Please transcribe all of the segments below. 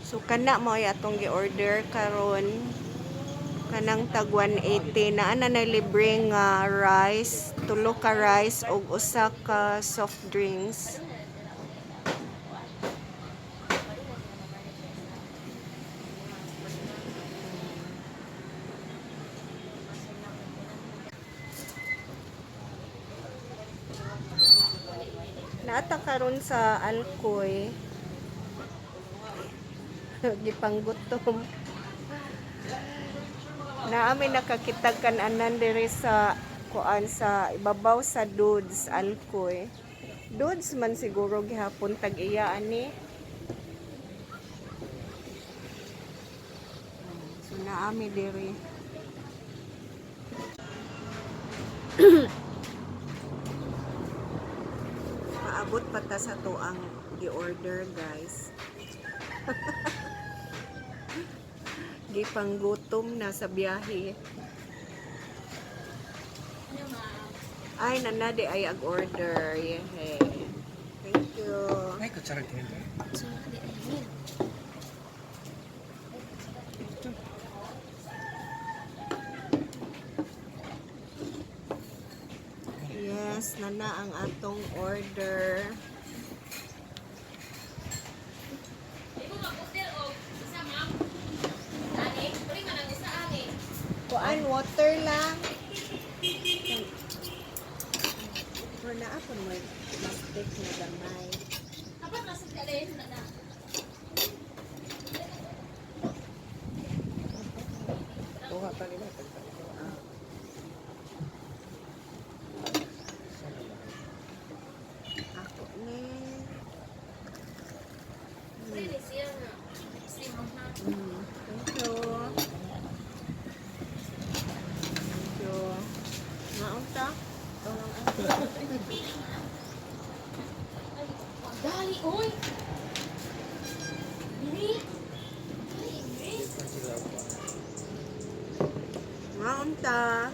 So kana mo ay atong gi-order karon kanang tag 180 na ana na libreng rice, tulo ka rice ug usa ka soft drinks. Naata karon sa Alcoy. Gipanggutom. Naami nakakitag kan-anan diri sa kuan sa ibabaw sa Dudes Alcoy. Dudes man siguro gihapon tag iya ani. So naami diri. Paabot pa ta sa to ang gi-order, guys. Gipanggutom na sa biyahe. Ay, nanadi ay ag-order. Yehe. Thank you. Ay, kutsara din. Yes, nana ang atong order. Kuan water lang. Or na ako mo plastic na gamay. Apa nasi kalian na? Tuha pa nila. Ako ni. Ini sih na. Si mama. Thank you. Thank you. Maunta? Dali, oy. Dili. Maunta?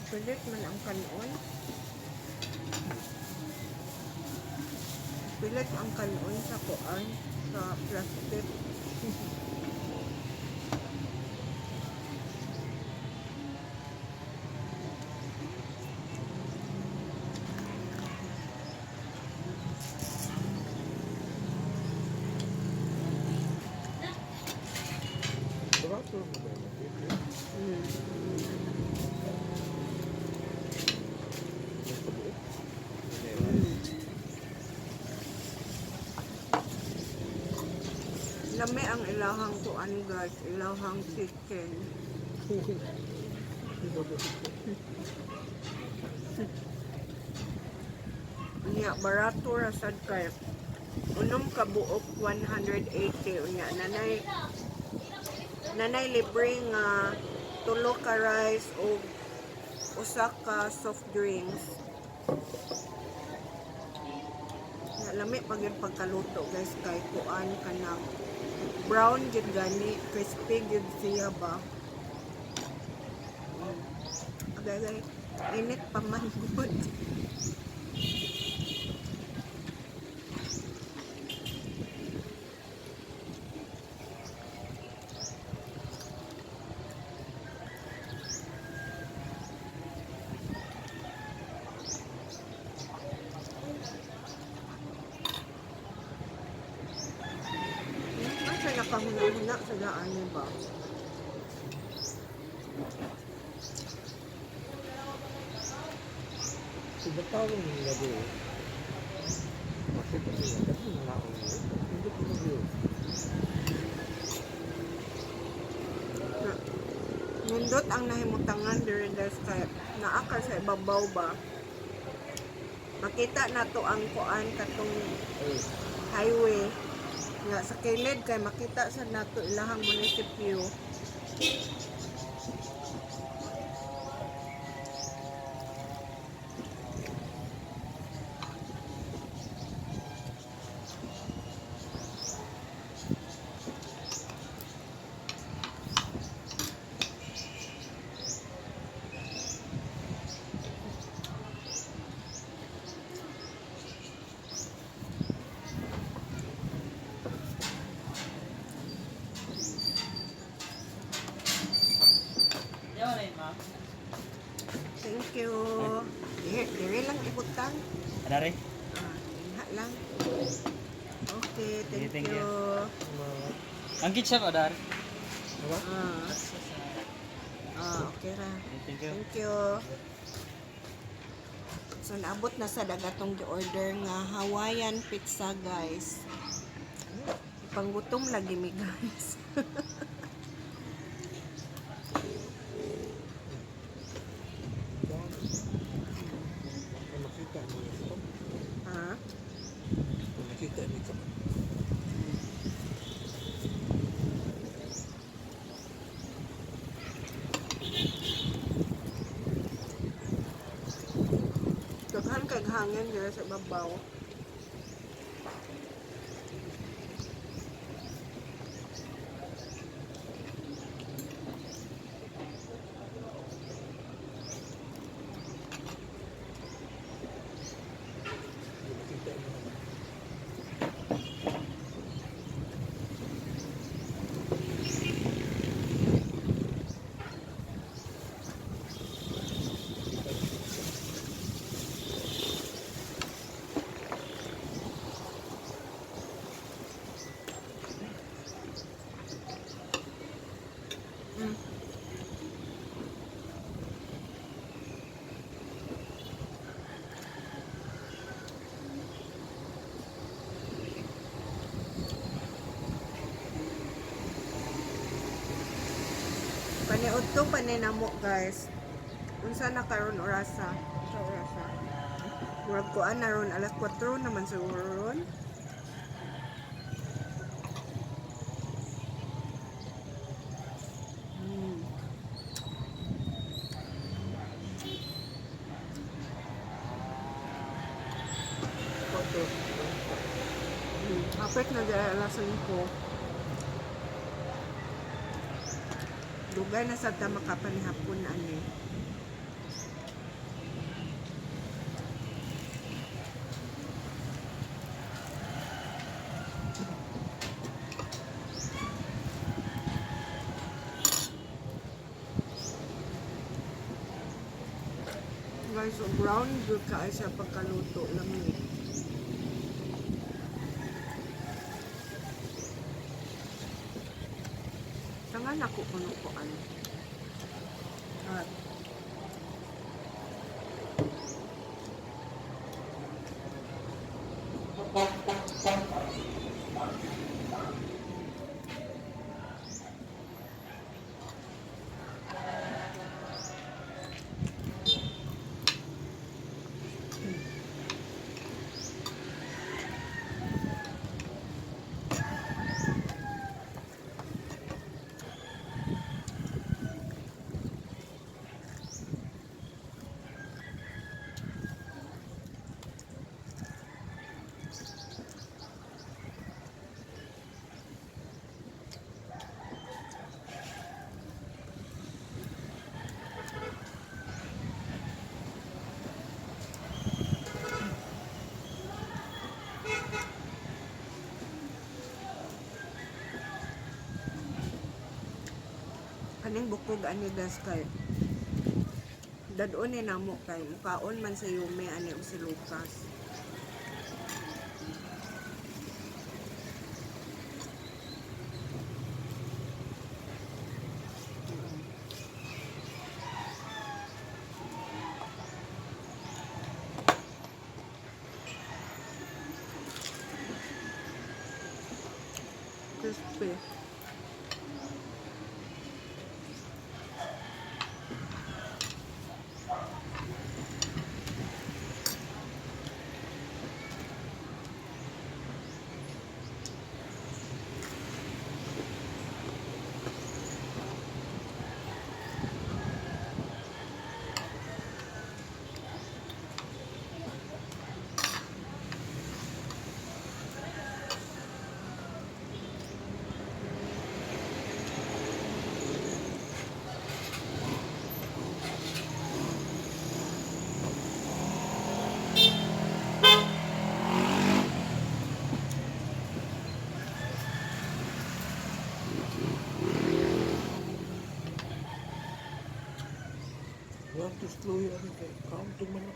Pilit man ang kanon. Pilit ang kanon sa kuan sa plastic. Tuha po mo ba yun? Lami ang ilahang kuan guys, ilahang chicken. Unya barato ra sad kay unom ka buok 180 unya nanay libre nga tulo ka rice o usa ka soft drinks. Lami pag yung pagkaluto guys kay kuan kanang brown gid gani, crispy gid siya ba. Agay init pa man gud. Nakahuna-huna sa daan niya ba? Bertahun nila doon. Masih pasti ada pun nak orang. Itu pun dia. Nindot ang nahimutangan diri guys kay naa ka sa ibabaw ba. Makita na to ang kuan katong highway nga sa kilid kay makita sa nato ilahang munisipyo. Thank you. Diri lang ibutang. Ada re? Inha lang. Okay, Sige, thank thank you. Ang kitchen ada re? Okay ra. Thank you. Thank you. So naabot na sa dagatong gi-order nga Hawaiian pizza guys. Panggutom lagi mi guys. Makita mo ito. Ha? Makita mo ito. Daghan kay hangin dira sa babaw. Makita mo. Paniud to paninamo guys. Unsa na karon orasa? Sa orasa. Murag kuan na ron alas 4 naman siguro ron. Koto. Hapit na dahil alas 5. Dugay na sa ta makapanihapon ani. Guys, so brown good ka sa pagkaluto lang ni. Tangan ako kuno ko ano. At kaning bukog ani gas kay dadon ni namo kay mukaon man sa yume ani o si Lucas. crispy. Huwag to slow yun. Count mo na.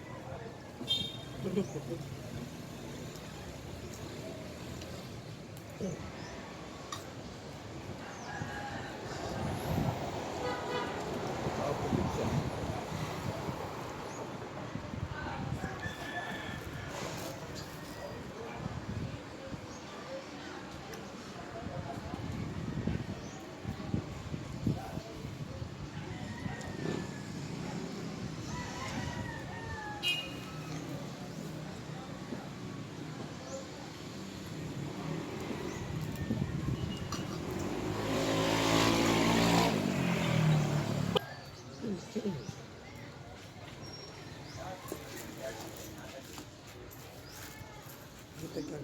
Tagal.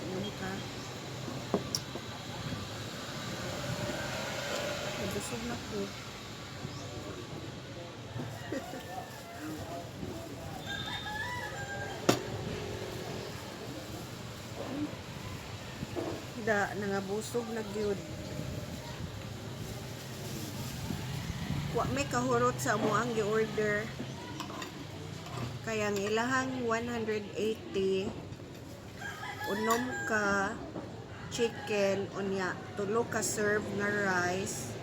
Inom ka. Nabusog na ko. Nangabusog na gyud. Wa may kahurot sa amo ang gi-order. Kaya ang ilahang 180 unom ka chicken unya tulo ka serve nga rice.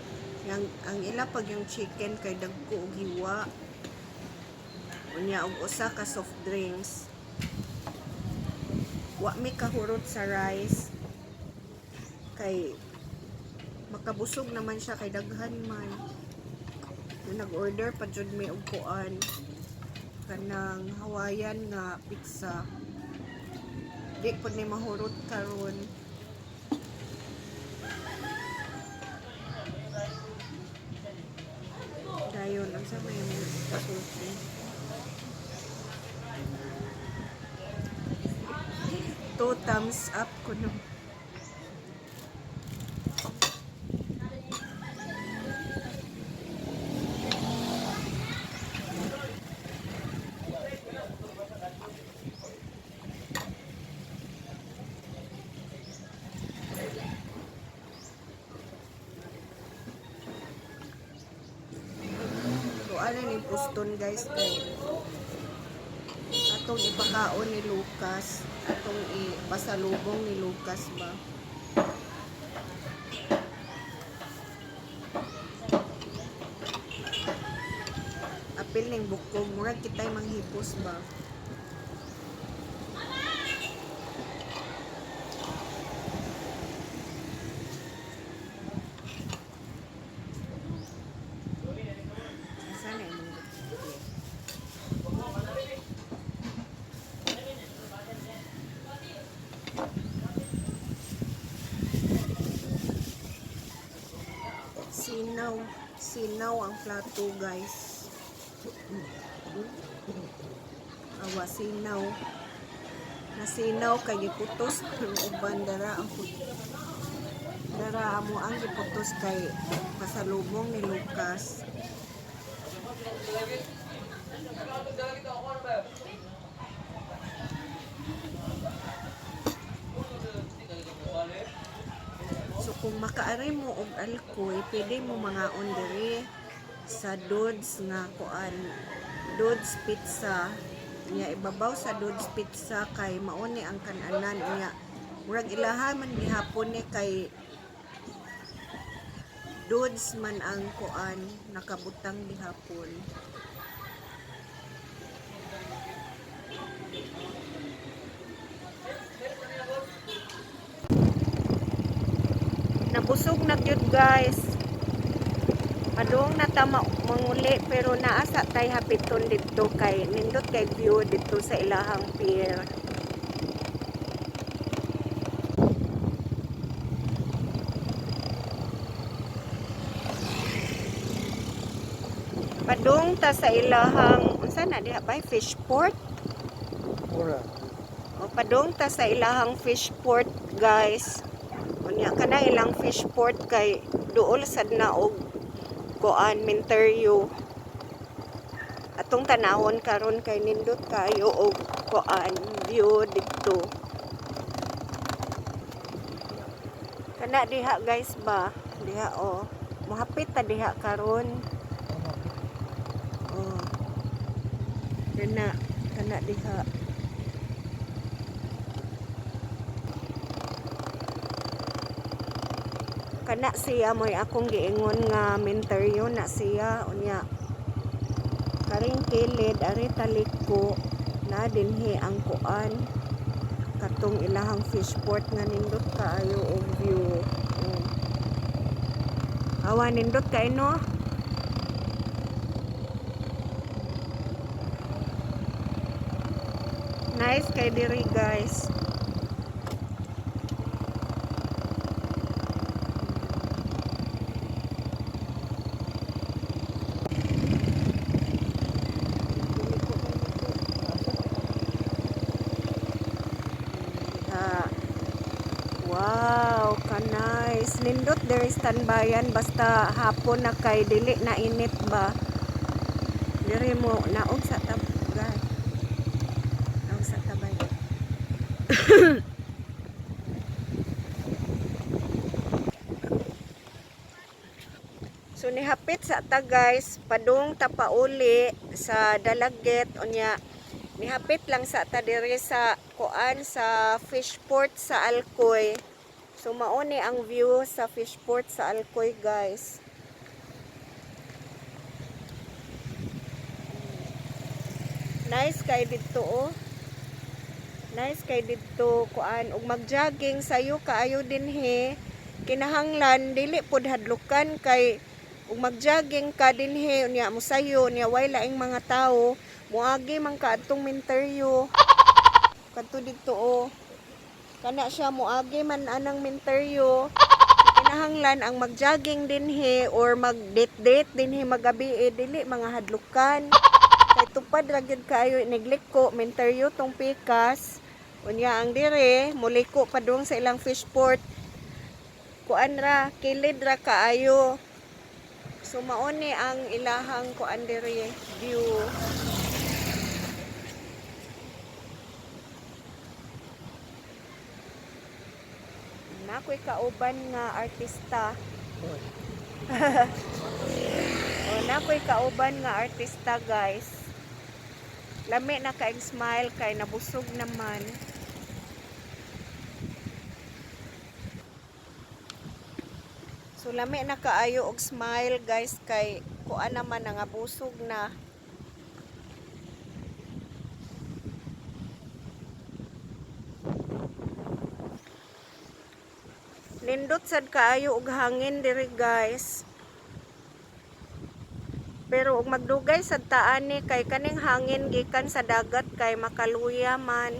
Ang ila pag yung chicken kay dagko og hiwa. Unya og usa ka soft drinks. Wa may kahurot sa rice. Kay makabusog naman siya kay daghan man. Nag-order pa jud may og kuan kanang Hawaiian nga pizza. Di po ni mahurot karon. Dayon ang sa may kasulti. 2 thumbs up ko no. Ano ni puston guys kay atong ipakaon ni Lucas, atong ipasalubong ni Lucas ba. Apil ning bukog murag kitay manghipos ba. Sana imong sinaw ang plato guys. Awa sinaw. Nasinaw kay giputos ang uban dara ang dara amo ang giputos kay pasalubong ni Lucas. So kung makaari mo og alkoy, pwede mo mga diri sa Dodds nga kuan, Dodds Pizza. Nya ibabaw sa Dodds Pizza kay mao ni ang kananan nya. Murag ilaha man gihapon ni kay Dodds man ang kuan nakabutang gihapon. Nabusog na gyud guys. Padung na ta manguli pero naasa tay hapiton dito kay nindot kay view dito sa ilahang pier. Padung ta sa ilahang unsa na diha bay fish port. Mura. O padung ta sa ilahang fish port guys. Unya kana ilang fish port kay duol sad na og kuan Minteryo. Atong tanawon karon kay nindot kayo og kuan view dito. Kana diha guys ba? Diha oh. Mohapit ta diha karon. Oh. Kana diha. Kana siya mo'y akong giingon nga Minteryo na siya unya karing kilid ari taliko na dinhi ang kuan katong ilahang fish port nga nindot kaayo og view. Awa nindot kay no. Nice kay diri guys. Wow, ka-nice. Nindot there is standbayan basta hapon na kay dili na init ba. Diri mo naog sa tabay. Naog sa tabay. So nihapit sa ta guys, padung ta pauli sa Dalaget unya nihapit lang sa ta diri sa kuan sa fish port sa Alcoy. So mao ni ang view sa fish port sa Alcoy guys. Nice kay didto oh. Nice kay didto kuan ug mag-jogging sayo kaayo dinhi. Kinahanglan dili pod hadlukan kay ug mag-jogging ka dinhi unya mo sayo unya way laing mga tawo. Muagi man ka atong Minteryo. Kadto didto oh. Kana siya muagi man anang Minteryo. Kinahanglan ang mag-jogging dinhi or mag-date dinhi magabi dili mga hadlukan. Kay tupad ra gyud kaayo nigliko Minteryo tong pikas. Unya ang dire muliko padung sa ilang fish port. Kuan ra kilid ra kaayo. So mao ni ang ilahang kuan dire view. Nakoy kauban nga artista. Nakoy kauban nga artista guys. Lami na kaing smile kay nabusog naman. So lami na kaayo og smile guys kay kuan naman nga busog na. Nindot sad kaayo og hangin diri guys. Pero og magdugay sad taan ni kay kaning hangin gikan sa dagat kay makaluya man.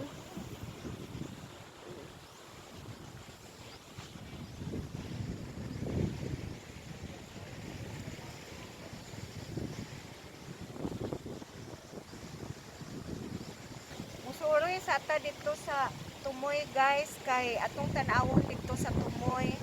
Musuroy sa ta dito sa Tumoy guys kay atong tan-awon dito sa Tumoy.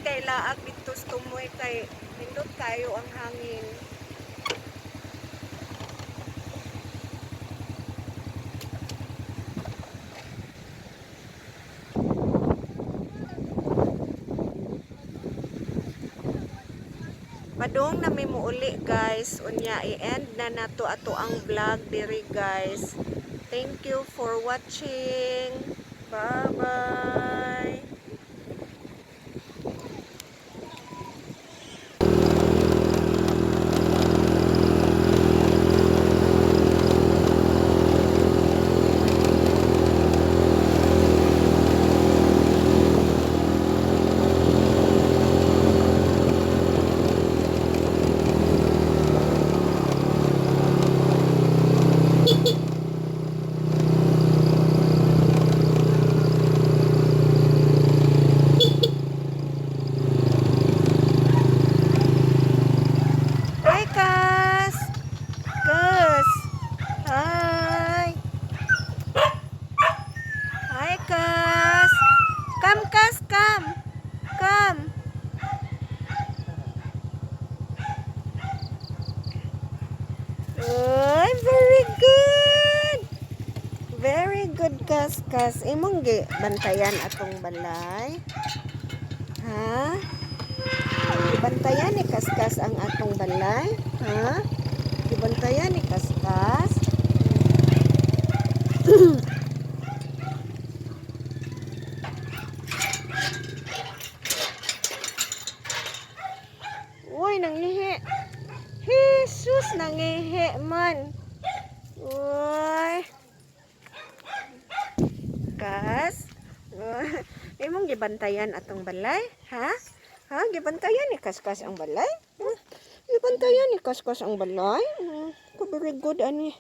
kay laag dito sa tumoy kay nindot kayo ang hangin. Padung na mi muuli guys, unya i-end na nato ato ang vlog diri guys. Thank you for watching. Bye bye. Hi, Kas! Kas! Hi! Hi, Kas! Come, Kas, come! Come! Ay, very good! Very good, Kas, Kas. Imong gi bantayan atong balay. Ha? Gibantayan ni Kaskas ang atong balay? Ha? Gibantayan ni Kaskas? Uy, nangihi. Jesus, nangihi man. Uy. Kas? Imong gibantayan atong balay? Ha? Ha? Gibantayan ni Kaskas ang balay? Gibantayan ni Kaskas ang balay? Ka very good, ani.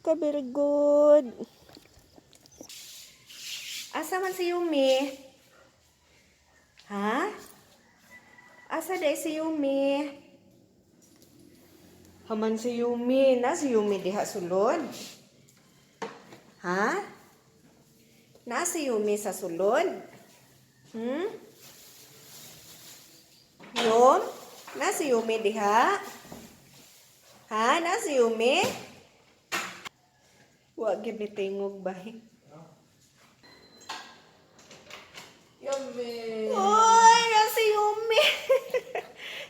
Ka very good. Asa man si Yumi? Ha? Asa day si Yumi? Haman si Yumi. Na si Yumi diha sulod? Ha? Na si Yumi sa sulod? Yum? Na si Yumi diha? Ha? Na si Yumi? Wag gid ni tingog bahi. Yummy! Oy, na si Yumi.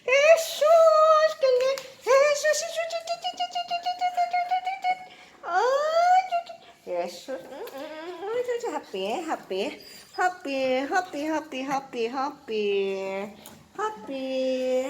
Jesus, kanya. Jesus, Jesus. Happy, happy, happy, happy, happy, happy, happy, happy.